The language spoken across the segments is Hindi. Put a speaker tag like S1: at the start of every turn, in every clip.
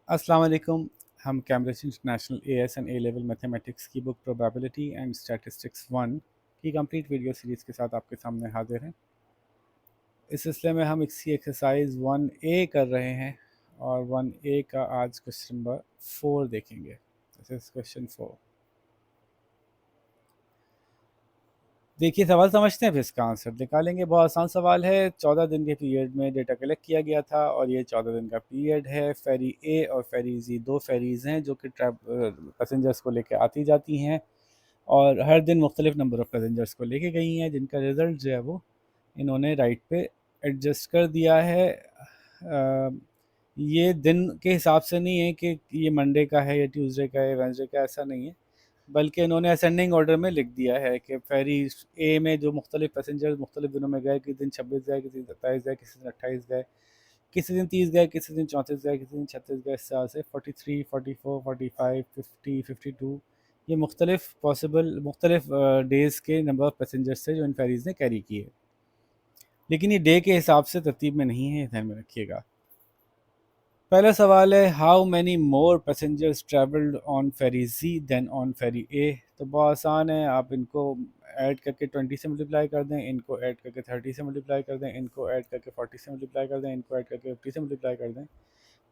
S1: अस्सलाम वालेकुम। हम Cambridge International AS and A level mathematics की book probability and statistics one की कंप्लीट वीडियो सीरीज़ के साथ आपके सामने हाजिर हैं। इस सिलसिले में हम इसकी एक्सरसाइज 1A कर रहे हैं और 1A का आज क्वेश्चन नंबर 4 देखेंगे। This is question 4। देखिए सवाल समझते हैं फिर इसका आंसर निकालेंगे। बहुत आसान सवाल है। 14 दिन के पीरियड में डेटा कलेक्ट किया गया था और ये 14 दिन का पीरियड है। फेरी ए और फेरी जी दो फेरीज़ हैं जो कि पैसेंजर्स को लेकर आती जाती हैं और हर दिन मुख्तलिफ नंबर ऑफ़ पैसेंजर्स को लेके गई हैं, जिनका रिज़ल्ट जो है वो इन्होंने राइट पे एडजस्ट कर दिया है। ये दिन के हिसाब से नहीं है कि ये मंडे का है या ट्यूसडे का है वेंसडे का, ऐसा नहीं है, बल्कि इन्होंने असेंडिंग ऑर्डर में लिख दिया है कि फेरी ए में जो मुख्तलिफ पैसेंजर्स मुख्तलिफ दिनों में गए, किसी दिन 26 गए, किसी दिन 27 गए, किसी दिन 28 गए, किसी दिन 30 गए, किसी दिन 34 गए, किसी दिन 36 गए, इस तरह से 43, 44, 45, 50, 52 ये मुख्तलिफ पॉसिबल मुख्तलिफ डेज़ के नंबर ऑफ़ पैसेंजर्स थे जो इन फेरीज़ ने कैरी किए। लेकिन ये डे के हिसाब से तरतीब में नहीं है, ध्यान में रखिएगा। पहला सवाल है, how many more passengers travelled on ferry G than on ferry A. तो बहुत आसान है, आप इनको ऐड करके 20 से मल्टीप्लाई कर दें, इनको ऐड करके 30 से मल्टीप्लाई कर दें, इनको ऐड करके 40 से मल्टीप्लाई कर दें, इनको ऐड करके 50 से मल्टीप्लाई कर दें,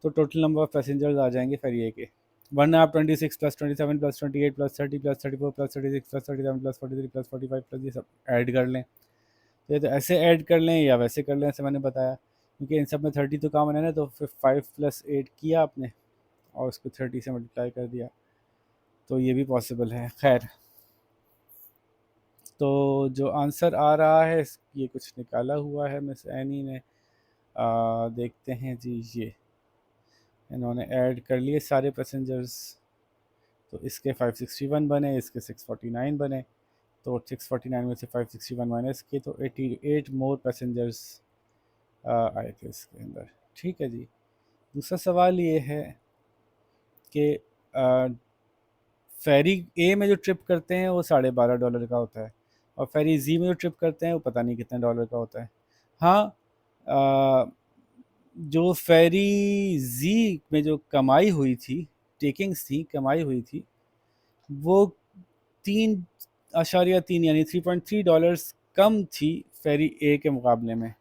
S1: तो टोटल नंबर ऑफ पैसेंजर्स आ जाएंगे फेरी ए के। वरना आप 26 plus 27 plus 28 plus 30 plus 34 plus 36 plus 37 plus 43 plus 45 plus ये सब ऐड कर लें। तो ये तो ऐसे ऐड कर लें या वैसे कर लें, ऐसे मैंने बताया, क्योंकि इन सब में 30 तो कॉमन है ना, तो फिर 5 प्लस 8 किया आपने और उसको 30 से मल्टीप्लाई कर दिया, तो ये भी पॉसिबल है। खैर, तो जो आंसर आ रहा है ये कुछ निकाला हुआ है मिस एनी ने। देखते हैं जी। ये इन्होंने ऐड कर लिए सारे पैसेंजर्स, तो इसके 561 बने, इसके 649 बने, तो 649 में से 561 माइनस किए तो 88 मोर पैसेंजर्स आए थे इसके अंदर। ठीक है जी। दूसरा सवाल ये है कि फेरी ए में जो ट्रिप करते हैं वो $12.5 का होता है और फेरी जी में जो ट्रिप करते हैं वो पता नहीं कितने डॉलर का होता है। हाँ, अ, जो फेरी जी में जो कमाई हुई थी, टेकिंग्स थी, कमाई हुई थी, वो 3.3 यानी $3.3 कम थी फेरी ए के मुकाबले में।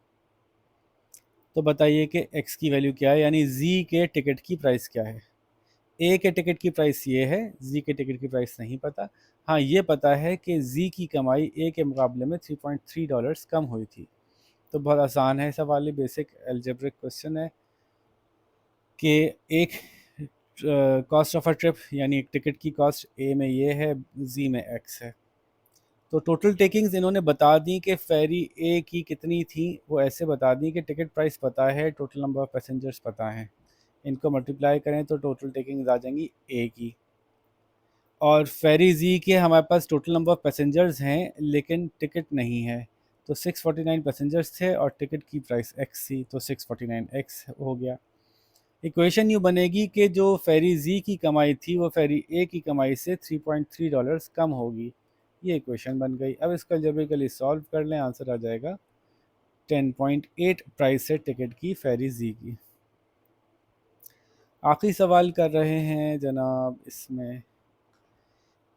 S1: तो बताइए कि एक्स की वैल्यू क्या है, यानी जी के टिकट की प्राइस क्या है। ए के टिकट की प्राइस ये है, जी के टिकट की प्राइस नहीं पता। हाँ, ये पता है कि जी की कमाई ए के मुकाबले में $3.3 कम हुई थी। तो बहुत आसान है सवाल, ये बेसिक एल्जेब्रिक क्वेश्चन है कि एक कॉस्ट ऑफ अ ट्रिप यानी एक टिकट की कॉस्ट ए में ये है, जी में एक्स है। तो टोटल टेकिंग्स इन्होंने बता दी कि फेरी ए की कितनी थी, वो ऐसे बता दी कि टिकट प्राइस पता है, टोटल नंबर ऑफ पैसेंजर्स पता है, इनको मल्टीप्लाई करें तो टोटल टेकिंग्स आ जाएंगी ए की। और फेरी जी के हमारे पास टोटल नंबर ऑफ़ पैसेंजर्स हैं लेकिन टिकट नहीं है, तो 649 पैसेंजर्स थे और टिकट की प्राइस एक्स थी, तो 649 एक्स हो गया। इक्वेशन यूँ बनेगी कि जो फेरी जी की कमाई थी वो फेरी ए की कमाई से $3.3 कम होगी। ये इक्वेशन बन गई। अब इसको अलजेब्रिकली सॉल्व कर लें, आंसर आ जाएगा 10.8 प्राइस है टिकट की फेरी जी की। आखिरी सवाल कर रहे हैं जनाब इसमें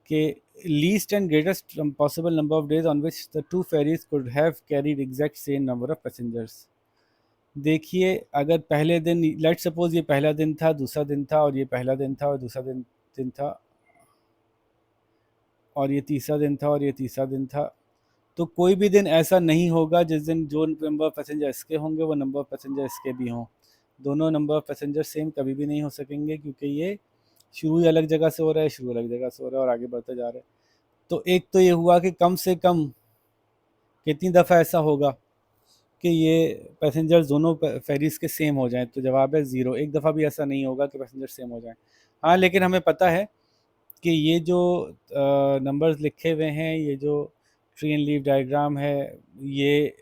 S1: कि least and greatest possible number of days on which the two ferries could have carried exact same number of passengers। देखिए, अगर पहले दिन, लेट सपोज ये पहला दिन था, दूसरा दिन था, और ये पहला दिन था और दूसरा दिन था, और ये तीसरा दिन था और ये तीसरा दिन था, तो कोई भी दिन ऐसा नहीं होगा जिस दिन जो नंबर ऑफ पैसेंजर इसके होंगे वो नंबर ऑफ पैसेंजर इसके भी हों। दोनों नंबर ऑफ पैसेंजर सेम कभी भी नहीं हो सकेंगे, क्योंकि ये शुरू ही अलग जगह से हो रहा है, शुरू अलग जगह से हो रहा है और आगे बढ़ते जा रहे हैं। तो एक तो ये हुआ कि कम से कम कितनी दफ़ा ऐसा होगा कि ये पैसेंजर्स दोनों फेरीज़ के सेम हो जाएं, तो जवाब है ज़ीरो। एक दफ़ा भी ऐसा नहीं होगा कि पैसेंजर सेम हो जाएं। हाँ, लेकिन हमें पता है कि ये जो नंबर्स लिखे हुए हैं, ये जो ट्री एंड लीफ डायग्राम है, ये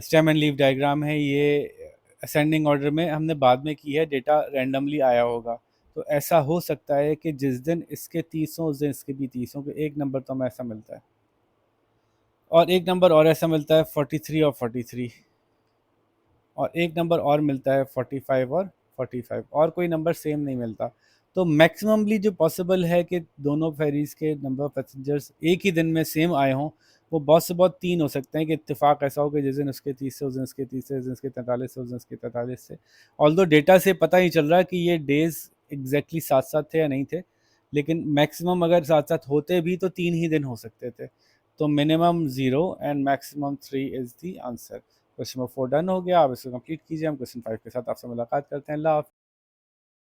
S1: स्टेम एंड लीफ डायग्राम है, ये असेंडिंग ऑर्डर में हमने बाद में की है, डेटा रैंडमली आया होगा। तो ऐसा हो सकता है कि जिस दिन इसके 30 हों उस दिन इसके भी 30 हों, कि एक नंबर तो हमें ऐसा मिलता है और एक नंबर और ऐसा मिलता है 43 और 43, और एक नंबर और मिलता है 45 और 45, और कोई नंबर सेम नहीं मिलता। तो मैक्सिममली जो पॉसिबल है कि दोनों फेरीज के नंबर ऑफ पैसेंजर्स एक ही दिन में सेम आए हों, वो बहुत से बहुत 3 हो सकते हैं कि इत्तेफाक ऐसा हो कि जिस दिन उसके 30 से, उस दिन उसके 30 से, जिस दिन उसके 43 से, उस दिन उसके 43 से। ऑल्दो डेटा से पता ही चल रहा है कि ये डेज एग्जैक्टली साथ साथ थे या नहीं थे, लेकिन मैक्सिमम अगर साथ साथ होते भी तो 3 ही दिन हो सकते थे। तो minimum 0 and maximum 3 is the answer. Question number 4 done हो गया, आप इसको कंप्लीट कीजिए। हम क्वेश्चन 5 के साथ आपसे मुलाकात करते हैं। अल्लाह हाफ़िज़।